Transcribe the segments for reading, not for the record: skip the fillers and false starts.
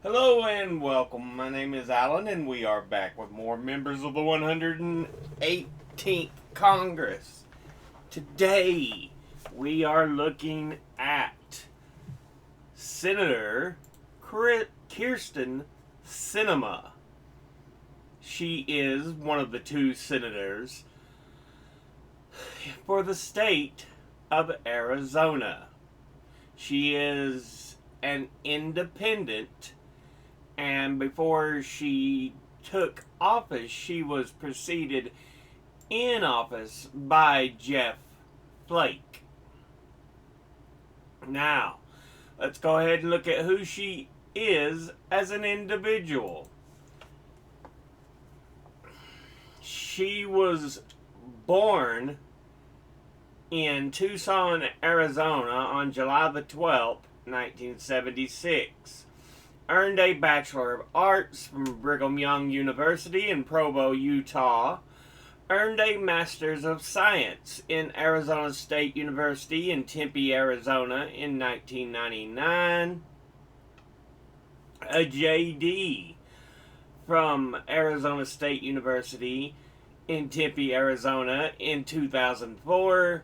Hello and welcome. My name is Alan, and we are back with more members of the 118th Congress. Today, we are looking at Senator Kyrsten Sinema. She is one of the two senators for the state of Arizona. She is an independent, and before she took office, she was preceded in office by Jeff Flake. Now, let's go ahead and look at who she is as an individual. She was born in Tucson, Arizona on July the 12th, 1976. Earned a Bachelor of Arts from Brigham Young University in Provo, Utah. Earned a Master's of Science in Arizona State University in Tempe, Arizona in 1999. A JD from Arizona State University in Tempe, Arizona in 2004.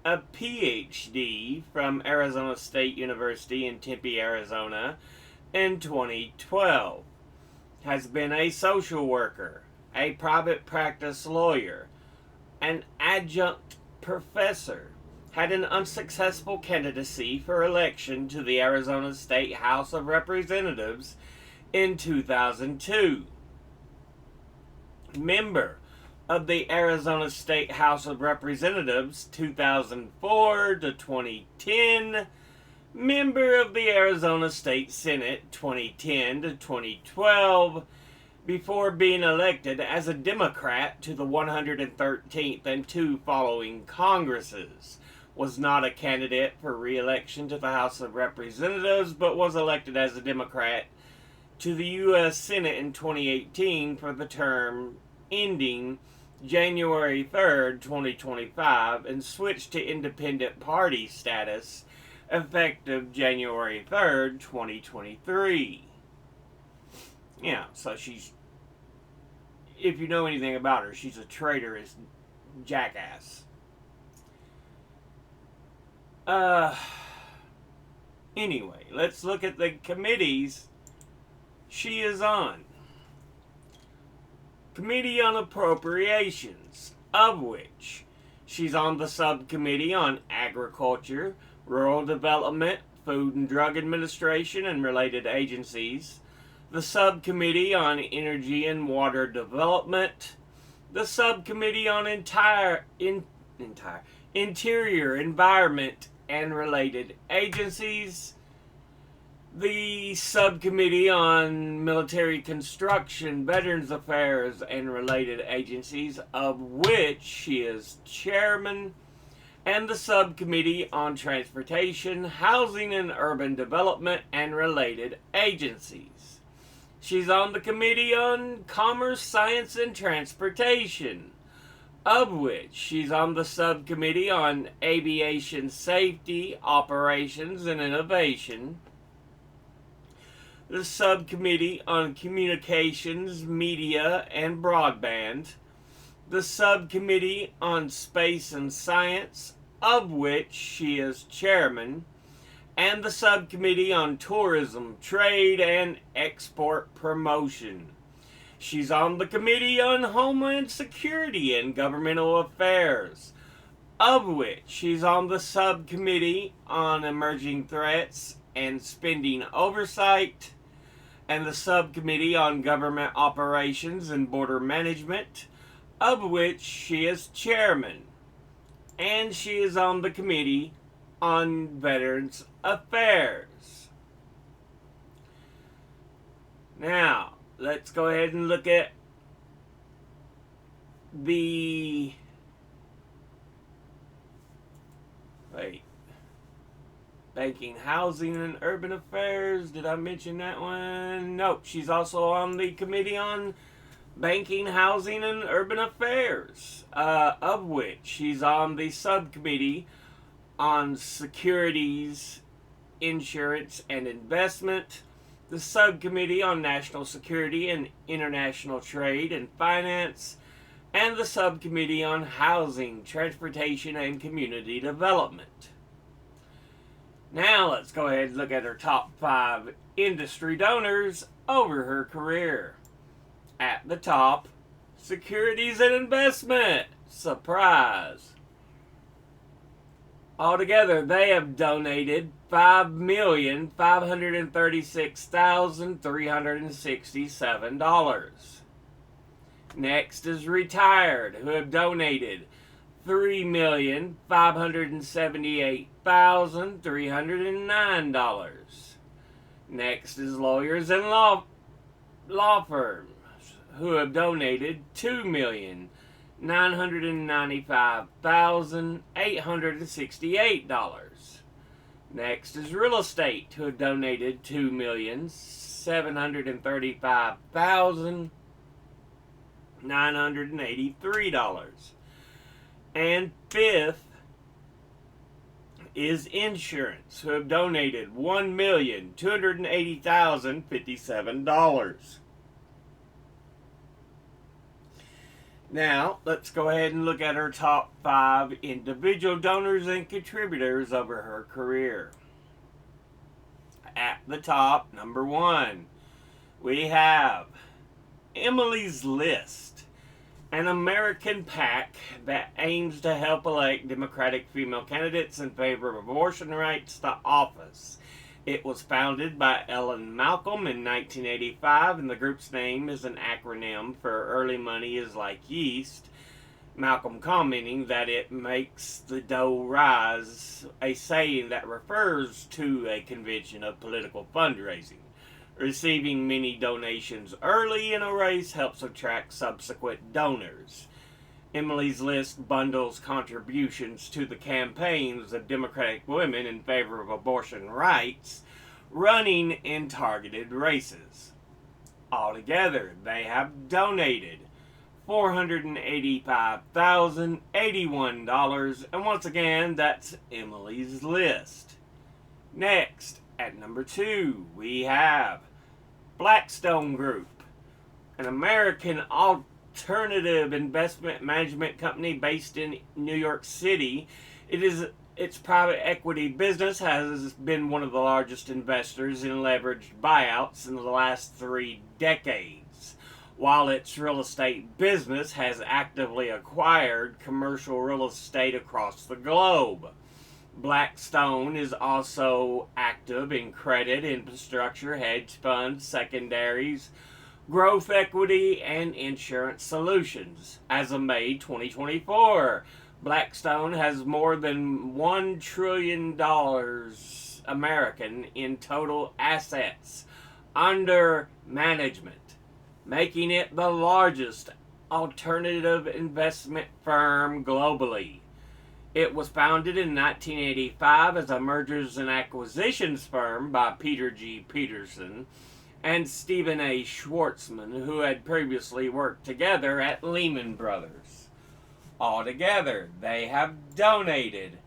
A PhD from Arizona State University in Tempe, Arizona in 2012. Has been a social worker, a private practice lawyer, an adjunct professor. Had an unsuccessful candidacy for election to the Arizona State House of Representatives in 2002. Member of the Arizona State House of Representatives 2004 to 2010. Member of the Arizona State Senate 2010 to 2012, before being elected as a Democrat to the 113th and two following Congresses. Was not a candidate for re-election to the House of Representatives, but was elected as a Democrat to the U.S. Senate in 2018 for the term ending January 3rd, 2025, and switched to independent party status effective January 3rd, 2023. Yeah, so she's, if you know anything about her, she's a traitorous jackass. Anyway, let's look at the committees she is on. Committee on Appropriations, of which she's on the subcommittee on Agriculture, Rural Development, Food and Drug Administration, and related agencies, the Subcommittee on Energy and Water Development, the Subcommittee on Interior, Environment, and related agencies, the Subcommittee on Military Construction, Veterans Affairs, and related agencies, of which she is chairman, and the Subcommittee on Transportation, Housing and Urban Development, and related agencies. She's on the Committee on Commerce, Science, and Transportation, of which she's on the Subcommittee on Aviation Safety, Operations, and Innovation, the Subcommittee on Communications, Media, and Broadband, the Subcommittee on Space and Science, of which she is chairman, and the Subcommittee on Tourism, Trade, and Export Promotion. She's on the Committee on Homeland Security and Governmental Affairs, of which she's on the Subcommittee on Emerging Threats and Spending Oversight, and the Subcommittee on Government Operations and Border Management, of which she is chairman, and she is on the Committee on Veterans Affairs. Now, let's go ahead and look at the Banking, Housing, and Urban Affairs. Did I mention that one? Nope. She's also on the Committee on Banking, Housing, and Urban Affairs, of which she's on the Subcommittee on Securities, Insurance, and Investment, the Subcommittee on National Security and International Trade and Finance, and the Subcommittee on Housing, Transportation, and Community Development. Now let's go ahead and look at her top 5 industry donors over her career. At the top, Securities and Investment. Surprise! Altogether, they have donated $5,536,367. Next is Retired, who have donated $3,578,309. Next is Lawyers and Law Firms, who have donated $2,995,868. Next is Real Estate, who have donated $2,735,983. And fifth is Insurance, who have donated $1,280,057. Now, let's go ahead and look at her top 5 individual donors and contributors over her career. At the top, number 1, we have Emily's List, an American PAC that aims to help elect Democratic female candidates in favor of abortion rights to office. It was founded by Ellen Malcolm in 1985, and the group's name is an acronym for Early Money is Like Yeast, Malcolm commenting that it makes the dough rise, a saying that refers to a convention of political fundraising. Receiving many donations early in a race helps attract subsequent donors. Emily's List bundles contributions to the campaigns of Democratic women in favor of abortion rights running in targeted races. Altogether, they have donated $485,081, and once again, that's Emily's List. Next, at number 2, we have Blackstone Group, an American alternative investment management company based in New York City. Its private equity business has been one of the largest investors in leveraged buyouts in the last 3 decades, while its real estate business has actively acquired commercial real estate across the globe. Blackstone is also active in credit, infrastructure, hedge funds, secondaries, growth equity, and insurance solutions. As of May 2024, Blackstone has more than $1 trillion American in total assets under management, making it the largest alternative investment firm globally. It was founded in 1985 as a mergers and acquisitions firm by Peter G. Peterson and Stephen A. Schwartzman, who had previously worked together at Lehman Brothers. Altogether, they have donated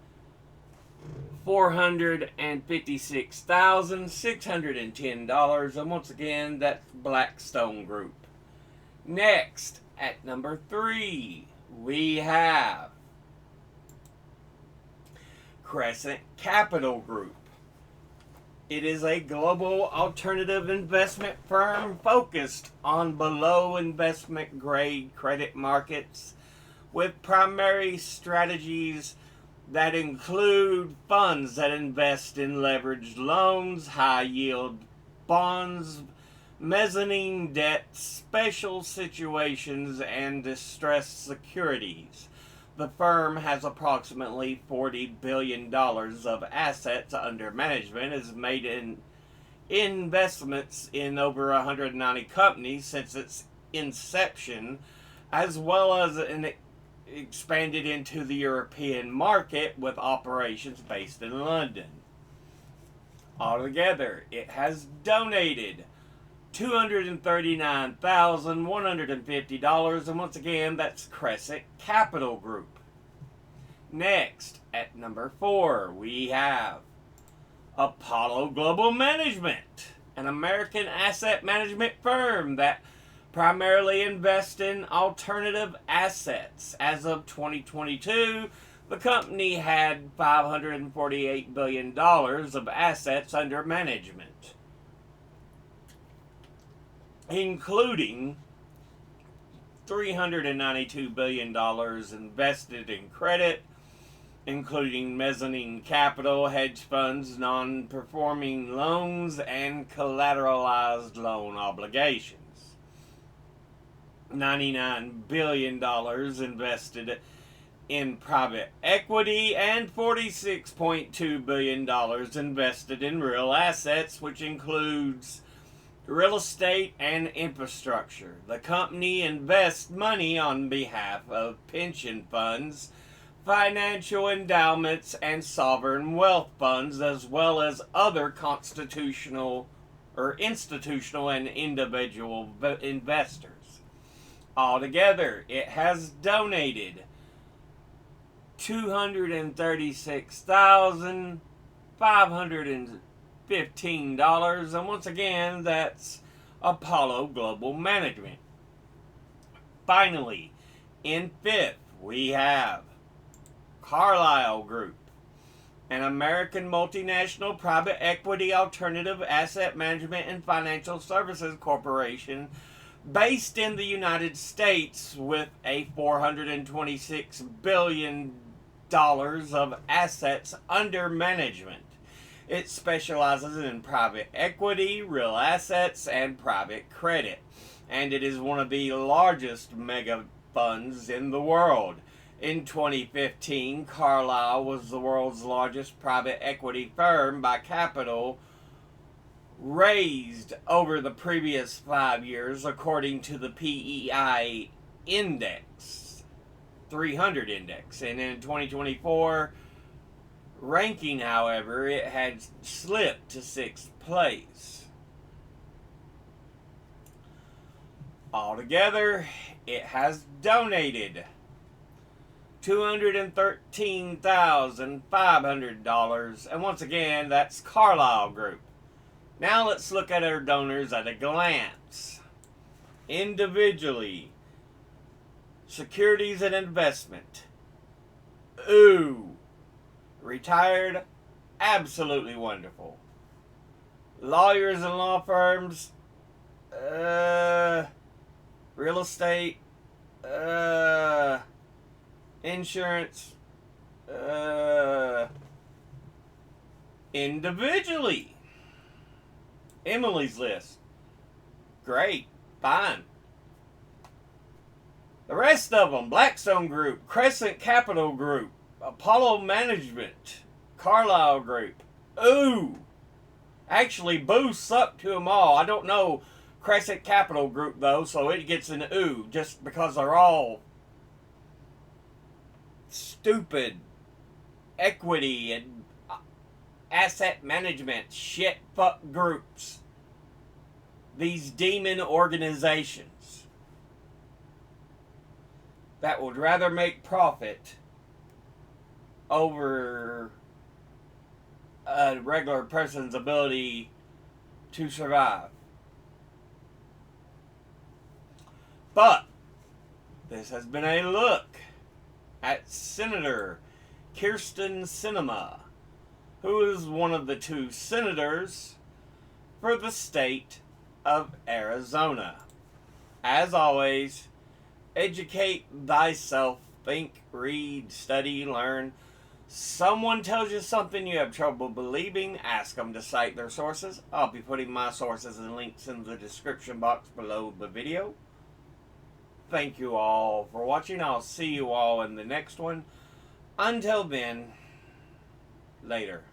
$456,610, and once again, that's Blackstone Group. Next, at number 3, we have Crescent Capital Group. It is a global alternative investment firm focused on below investment grade credit markets with primary strategies that include funds that invest in leveraged loans, high yield bonds, mezzanine debt, special situations, and distressed securities. The firm has approximately $40 billion of assets under management, has made investments in over 190 companies since its inception, as well as expanded into the European market with operations based in London. Altogether, it has donated $239,150, and once again, that's Crescent Capital Group. Next, at number 4, we have Apollo Global Management, an American asset management firm that primarily invests in alternative assets. As of 2022, the company had $548 billion of assets under management, including $392 billion invested in credit, including mezzanine capital, hedge funds, non-performing loans, and collateralized loan obligations. $99 billion invested in private equity, and $46.2 billion invested in real assets, which includes real estate and infrastructure. The company invests money on behalf of pension funds, financial endowments, and sovereign wealth funds, as well as other constitutional or institutional and individual investors. Altogether, it has donated $236,515, and once again, that's Apollo Global Management. Finally, in fifth, we have Carlyle Group, an American multinational private equity alternative asset management and financial services corporation based in the United States with a $426 billion of assets under management. It specializes in private equity, real assets, and private credit, and it is one of the largest mega funds in the world. In 2015, Carlyle was the world's largest private equity firm by capital raised over the previous 5 years, according to the PEI Index 300 Index. And in 2024 ranking, however, it had slipped to 6th place. Altogether, it has donated $213,500, and once again, that's Carlyle Group. Now let's look at our donors at a glance. Individually, securities and investment. Ooh. Retired, absolutely wonderful. Lawyers and law firms, real estate, insurance, individually. Emily's list. Great. Fine. The rest of them: Blackstone Group, Crescent Capital Group, Apollo Management, Carlyle Group. Ooh. Actually, boosts up to them all. I don't know Crescent Capital Group, though, so it gets an ooh, just because they're all stupid equity and asset management shit fuck groups. These demon organizations that would rather make profit over a regular person's ability to survive. But this has been a look at Senator Kyrsten Sinema, who is one of the 2 senators for the state of Arizona. As always, educate thyself, think, read, study, learn. Someone tells you something you have trouble believing, ask them to cite their sources. I'll be putting my sources and links in the description box below the video. Thank you all for watching. I'll see you all in the next one. Until then, later.